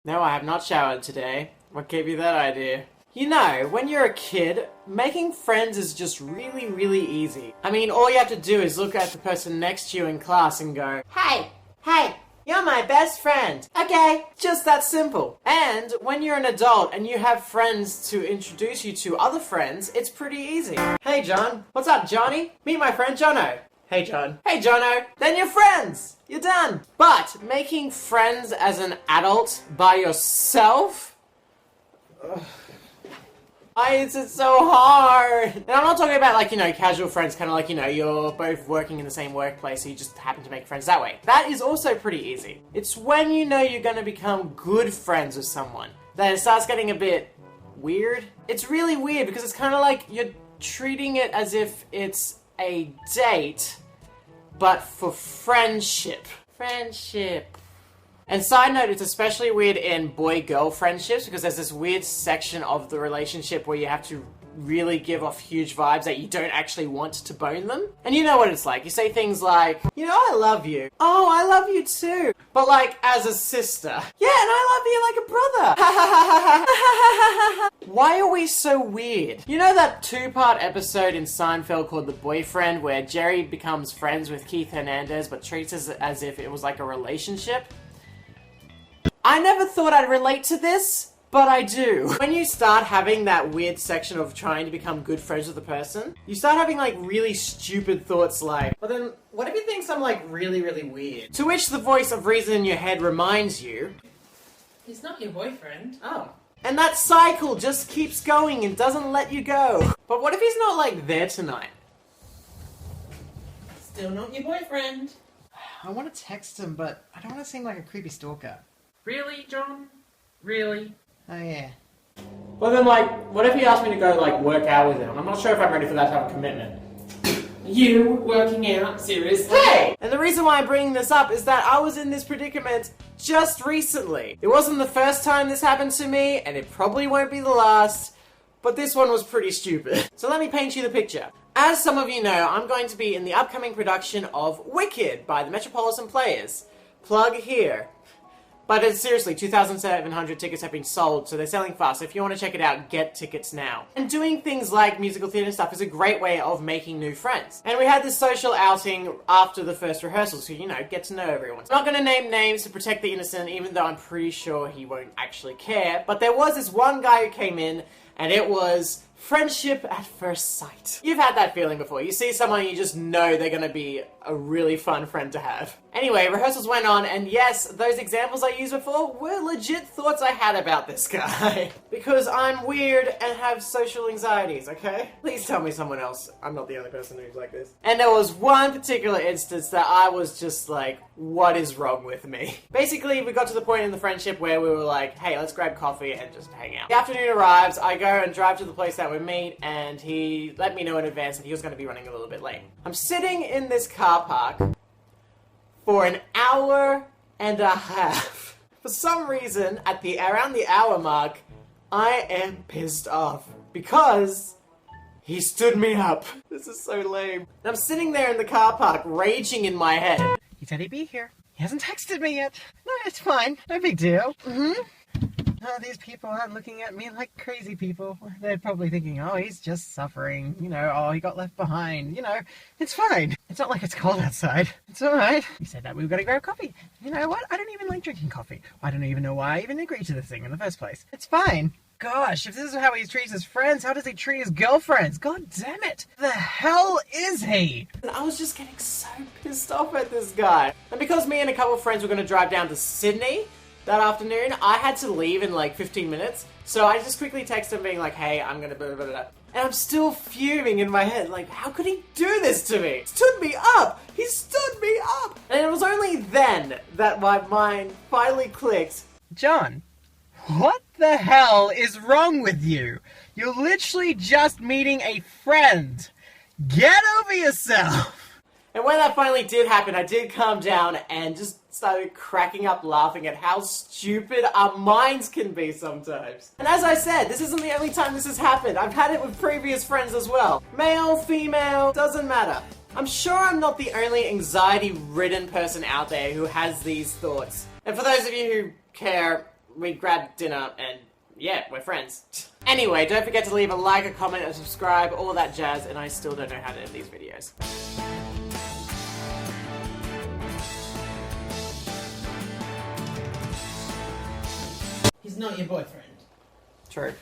No, I have not showered today. What gave you that idea? You know, when you're a kid, making friends is just really, really easy. I mean, all you have to do is look at the person next to you in class and go, Hey, you're my best friend. Okay, just that simple. And when you're an adult and you have friends to introduce you to other friends, it's pretty easy. Hey, John. What's up, Johnny? Meet my friend Jono. Hey, John. Hey, Jono. Then you're friends. You're done. But making friends as an adult by yourself? It's so hard. And I'm not talking about, like, you know, casual friends, kind of like, you know, you're both working in the same workplace, so you just happen to make friends that way. That is also pretty easy. It's when you know you're going to become good friends with someone that it starts getting a bit weird. It's really weird because it's kind of like you're treating it as if it's a date, but for friendship. Friendship. And side note, it's especially weird in boy-girl friendships because there's this weird section of the relationship where you have to really give off huge vibes that you don't actually want to bone them. And you know what it's like. You say things like, you know, I love you. Oh, I love you too. But like, as a sister. Yeah, and I love you like a brother. Why are we so weird? You know that two-part episode in Seinfeld called The Boyfriend where Jerry becomes friends with Keith Hernandez but treats us as if it was like a relationship? I never thought I'd relate to this, but I do. When you start having that weird section of trying to become good friends with a person, you start having like really stupid thoughts like, well then, what if he thinks I'm like really, really weird? To which the voice of reason in your head reminds you, he's not your boyfriend. Oh. And that cycle just keeps going and doesn't let you go. But what if he's not like there tonight? Still not your boyfriend. I want to text him, but I don't want to seem like a creepy stalker. Really, John? Really? Oh, yeah. Well then, like, what if he asked me to go, like, work out with him? I'm not sure if I'm ready for that type of commitment. You working out? Seriously? Hey! And the reason why I'm bringing this up is that I was in this predicament just recently. It wasn't the first time this happened to me, and it probably won't be the last, but this one was pretty stupid. So let me paint you the picture. As some of you know, I'm going to be in the upcoming production of Wicked by the Metropolitan Players. Plug here. But it's seriously, 2,700 tickets have been sold, so they're selling fast. So if you want to check it out, get tickets now. And doing things like musical theatre stuff is a great way of making new friends. And we had this social outing after the first rehearsal, so, you know, get to know everyone. I'm not going to name names to protect the innocent, even though I'm pretty sure he won't actually care. But there was this one guy who came in, and it was friendship at first sight. You've had that feeling before. You see someone and you just know they're gonna be a really fun friend to have. Anyway, rehearsals went on, and yes, those examples I used before were legit thoughts I had about this guy. Because I'm weird and have social anxieties, okay? Please tell me someone else. I'm not the only person who's like this. And there was one particular instance that I was just like, what is wrong with me? Basically, we got to the point in the friendship where we were like, hey, let's grab coffee and just hang out. The afternoon arrives, I go and drive to the place that we meet, and he let me know in advance that he was going to be running a little bit late. I'm sitting in this car park for an hour and a half. For some reason, at around the hour mark, I am pissed off because he stood me up. This is so lame. And I'm sitting there in the car park, raging in my head. He said he'd be here. He hasn't texted me yet. No, it's fine. No big deal. Oh, these people aren't looking at me like crazy people. They're probably thinking, oh, he's just suffering. You know, oh, he got left behind. You know, it's fine. It's not like it's cold outside. It's alright. He said that we were going to grab coffee. You know what? I don't even like drinking coffee. I don't even know why I even agreed to this thing in the first place. It's fine. Gosh, if this is how he treats his friends, how does he treat his girlfriends? God damn it. The hell is he? And I was just getting so pissed off at this guy. And because me and a couple of friends were going to drive down to Sydney that afternoon, I had to leave in like 15 minutes. So I just quickly texted him being like, hey, I'm gonna blah, blah, blah. And I'm still fuming in my head. Like, how could he do this to me? He stood me up! He stood me up! And it was only then that my mind finally clicked. John, what the hell is wrong with you? You're literally just meeting a friend. Get over yourself! And when that finally did happen, I did calm down and just started cracking up laughing at how stupid our minds can be sometimes. And as I said, this isn't the only time this has happened. I've had it with previous friends as well. Male, female, doesn't matter. I'm sure I'm not the only anxiety-ridden person out there who has these thoughts. And for those of you who care, we grabbed dinner and yeah, we're friends. Anyway, don't forget to leave a like, a comment, and subscribe, all that jazz, and I still don't know how to edit these videos. He's not your boyfriend. True.